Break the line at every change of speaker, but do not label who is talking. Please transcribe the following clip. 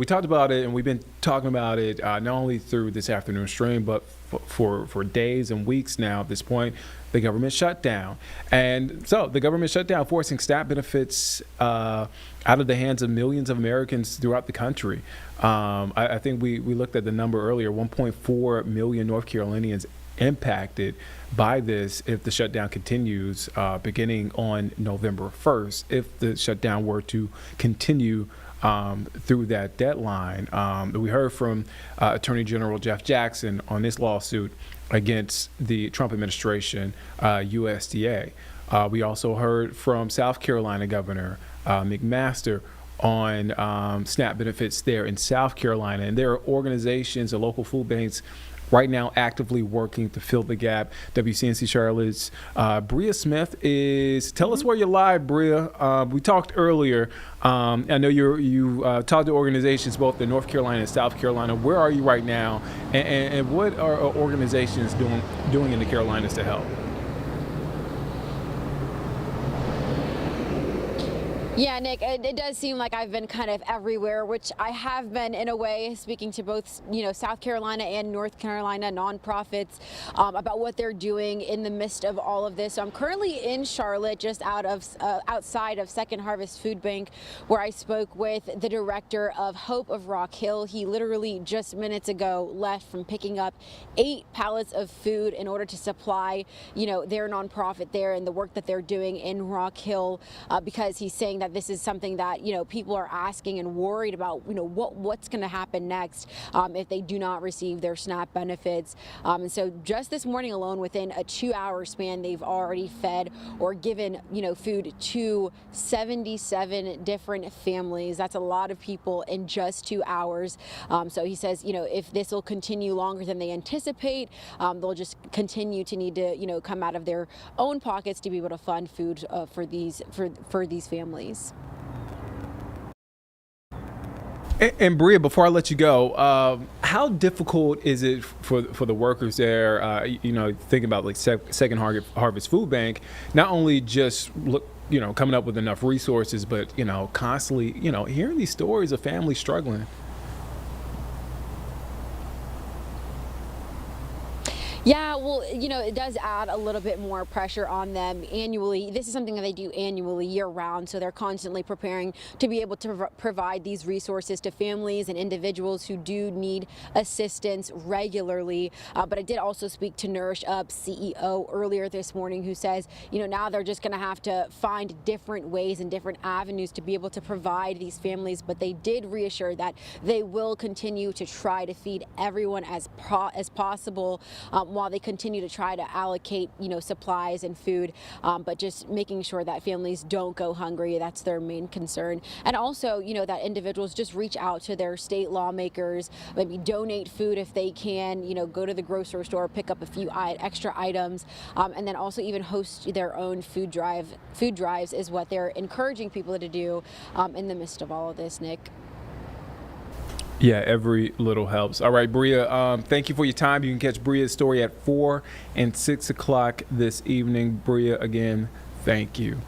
We talked about it, and we've been talking about it not only through this afternoon stream, but for days and weeks now at this point, the government shutdown. And so the government shutdown forcing SNAP benefits out of the hands of millions of Americans throughout the country. I think we looked at the number earlier, 1.4 million North Carolinians impacted by this if the shutdown continues beginning on November 1st, if the shutdown were to continue through that deadline. We heard from Attorney General Jeff Jackson on this lawsuit against the Trump administration, USDA. We also heard from South Carolina Governor McMaster on SNAP benefits there in South Carolina. And there are organizations, the local food banks, right now actively working to fill the gap. WCNC Charlotte's Bria Smith is, tell us where you're live, Bria. We talked earlier. I know you talked to organizations both in North Carolina and South Carolina. Where are you right now? And what are organizations doing in the Carolinas to help?
Yeah, Nick, it does seem like I've been kind of everywhere, which I have been in a way, speaking to both, South Carolina and North Carolina nonprofits about what they're doing in the midst of all of this. So I'm currently in Charlotte, just outside of Second Harvest Food Bank, where I spoke with the director of Hope of Rock Hill. He literally just minutes ago left from picking up 8 pallets of food in order to supply, their nonprofit there and the work that they're doing in Rock Hill, because he's saying that this is something that people are asking and worried about what's going to happen next if they do not receive their SNAP benefits. And so just this morning alone, within a 2-hour span, they've already fed or given food to 77 different families. That's a lot of people in just 2 hours. So he says if this will continue longer than they anticipate, they'll just continue to need to come out of their own pockets to be able to fund food for these families.
And Bria, before I let you go, how difficult is it for the workers there? Thinking about like Second Harvest Food Bank, not only just coming up with enough resources, but constantly hearing these stories of families struggling.
Yeah, well, it does add a little bit more pressure on them annually. This is something that they do annually, year round, so they're constantly preparing to be able to provide these resources to families and individuals who do need assistance regularly. But I did also speak to Nourish Up's CEO earlier this morning, who says, now they're just going to have to find different ways and different avenues to be able to provide these families. But they did reassure that they will continue to try to feed everyone as possible, while they continue to try to allocate, supplies and food, but just making sure that families don't go hungry. That's their main concern. And also, that individuals just reach out to their state lawmakers, maybe donate food if they can, go to the grocery store, pick up a few extra items, and then also even host their own food drives is what they're encouraging people to do in the midst of all of this, Nick.
Yeah, every little helps. All right, Bria, thank you for your time. You can catch Bria's story at 4 and 6 o'clock this evening. Bria, again, thank you.